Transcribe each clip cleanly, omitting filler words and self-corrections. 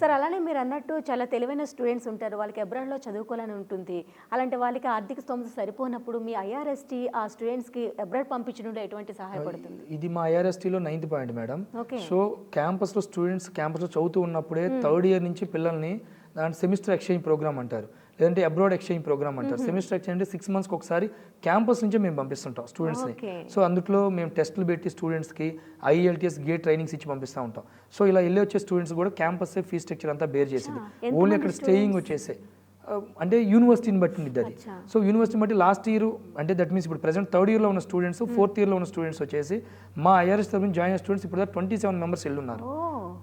Sir అలానే మీరు అన్నట్టు చాలా తెలివైన స్టూడెంట్స్ ఉంటారు. వాళ్ళకి అబ్రాడ్‌లో చదువుకోవాలని ఉంటుంది. అలాంటి వాళ్ళకి ఆర్థిక స్తోమత సరిపోనప్పుడు మీ ఐఆర్ఎస్‌టీ ఆ స్టూడెంట్స్‌కి అబ్రాడ్ పంపించడంలో ఎటువంటి సహాయపడుతుంది? ఇది మా ఐఆర్ఎస్టీలో 9th point madam. Okay. So క్యాంపస్లో స్టూడెంట్స్ క్యాంపస్లో చదువుతూ ఉన్నప్పుడే థర్డ్ ఇయర్ నుంచి పిల్లల్ని దాని సెమిస్టర్ ఎక్స్చేంజ్ ప్రోగ్రామ్ అంటారు, లేదంటే అబ్రాడ్ ఎక్స్చేంజ్ ప్రోగ్రామ్ అంటారు. సెమిస్టర్ ఎక్స్చేంజ్ అంటే 6 monthsకి ఒకసారి క్యాంపస్ నుంచే మేము పంపిస్తుంటాం స్టూడెంట్స్ని. సో అందులో మేము టెస్టులు పెట్టి స్టూడెంట్స్కి ఐఎల్టీఎస్ గేట్ ట్రైనింగ్స్ ఇచ్చి పంపిస్తూ ఉంటాం. సో ఇలా వెళ్ళి వచ్చే స్టూడెంట్స్ కూడా క్యాంపస్ ఫీ స్ట్రక్చర్ అంతా బేర్ చేసింది. ఓన్లీ అక్కడ స్టేయింగ్ వచ్చేసే అంటే యూనివర్సిటీని బట్టి ఉంది అది. సో యూనివర్సిటీ బట్టి లాస్ట్ ఇయర్ అంటే దట్ మీన్స్ ఇప్పుడు ప్రెసెంట్ థర్డ్ ఇయర్లో ఉన్న స్టూడెంట్స్, ఫోర్త్ ఇయర్లో ఉన్న స్టూడెంట్స్ వచ్చేసి మా ఐఆర్ఎస్ తరఫున జాయిన్ అయిన స్టూడెంట్స్ ఇప్పుడు 27 members వెళ్ళున్నారు.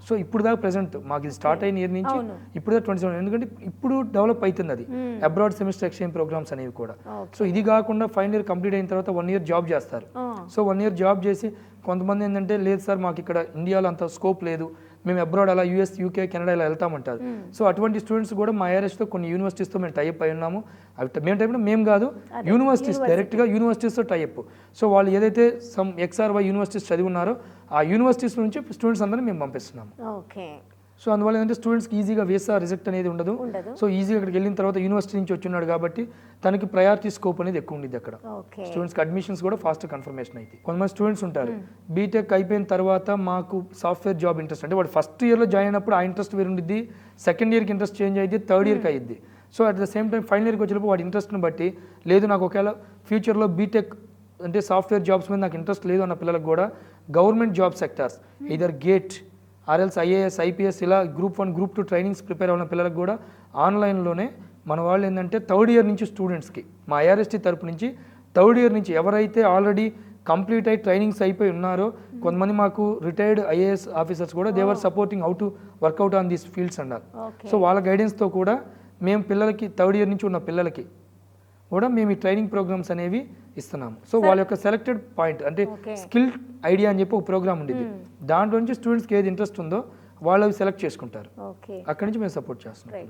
సో ఇప్పుడు దాకా ప్రెసెంట్ మాకు ఇది స్టార్ట్ అయిన ఇయర్ నుంచి ఇప్పుడు దాకా 27, ఎందుకంటే ఇప్పుడు డెవలప్ అవుతుంది అది అబ్రాడ్ సెమిస్టర్ ఎక్స్చేంజ్ ప్రోగ్రామ్స్ అనేవి కూడా. సో ఇది కాకుండా ఫైనల్ ఇయర్ కంప్లీట్ అయిన తర్వాత 1 year జాబ్ చేస్తారు. సో 1 year జాబ్ చేసి కొంతమంది ఏంటంటే లేదు సార్ మాకు ఇక్కడ ఇండియాలో అంత స్కోప్ లేదు, మేము అబ్రాడ్ అలా యూఎస్, యూకే, కెనడా ఇలా వెళ్తామంటారు. సో అటువంటి స్టూడెంట్స్ కూడా మా ఐఆర్ఎస్తో కొన్ని యూనివర్సిటీస్తో మేము టైప్ అయి ఉన్నాము. అవి మేము టైప్ మేము కాదు, యూనివర్సిటీస్ డైరెక్ట్గా యూనివర్సిటీస్తో టైప్. సో వాళ్ళు ఏదైతే సమ్ XRY యూనివర్సిటీస్ చదివి ఉన్నారో ఆ యూనివర్సిటీస్ నుంచి స్టూడెంట్స్ అందరినీ మేము పంపిస్తున్నాము. ఓకే. సో అందువల్ల ఏంటంటే స్టూడెంట్స్కి ఈజీగా వీసా రిజెక్ట్ అనేది ఉండదు. సో ఈజీగా అక్కడికి వెళ్ళిన తర్వాత యూనివర్సిటీ నుంచి వచ్చిన్నాడు కాబట్టి తనకి ప్రయారిటీ స్కోప్ అనేది ఎక్కువ ఉండేది అక్కడ. స్టూడెంట్స్కి అడ్మిషన్స్ కూడా ఫాస్ట్ కన్ఫర్మేషన్ అయితే. కొంతమంది స్టూడెంట్స్ ఉంటారు బీటెక్ అయిపోయిన తర్వాత మాకు సాఫ్ట్వేర్ జాబ్ ఇంట్రెస్ట్, అంటే వాడు ఫస్ట్ ఇయర్లో జాయిన్ అయినప్పుడు ఆ ఇంట్రెస్ట్ వేరు ఉండిద్ది, సెకండ్ ఇయర్కి ఇంట్రెస్ట్ చేంజ్ అయ్యింది, థర్డ్ ఇయర్కి అయ్యింది. So at the same time final ఇయర్కి వచ్చినప్పుడు వాడి ఇంట్రెస్ట్ని బట్టి లేదు నాకు ఒకవేళ ఫ్యూచర్లో బీటెక్ అంటే సాఫ్ట్వేర్ జాబ్స్ మీద నాకు ఇంట్రెస్ట్ లేదు అన్న పిల్లలకు కూడా government job sectors either GATE or else IAS, IPS ఇలా Group 1, Group 2 ట్రైనింగ్స్ ప్రిపేర్ అయిన పిల్లలకు కూడా ఆన్లైన్లోనే మన వాళ్ళు ఏంటంటే థర్డ్ ఇయర్ నుంచి స్టూడెంట్స్కి మా ఐఆర్ఎస్టీ తరపు నుంచి థర్డ్ ఇయర్ నుంచి ఎవరైతే ఆల్రెడీ కంప్లీట్ అయ్యి ట్రైనింగ్స్ అయిపోయి ఉన్నారో, కొంతమంది మాకు రిటైర్డ్ ఐఏఎస్ ఆఫీసర్స్ కూడా they were supporting how to work out on these fields అన్నారు. సో వాళ్ళ గైడెన్స్తో కూడా మేము పిల్లలకి థర్డ్ ఇయర్ నుంచి ఉన్న పిల్లలకి కూడా మేము ఈ ట్రైనింగ్ ప్రోగ్రామ్స్ అనేవి ఇస్తున్నాము. సో వాళ్ళ యొక్క సెలెక్టెడ్ పాయింట్ అంటే స్కిల్ ఐడియా అని చెప్పి ఒక ప్రోగ్రామ్ ఉండేది, దాంట్లో నుంచి స్టూడెంట్స్కి ఏది ఇంట్రెస్ట్ ఉందో వాళ్ళు అవి సెలెక్ట్ చేసుకుంటారు, అక్కడి నుంచి మేము సపోర్ట్ చేస్తున్నాం.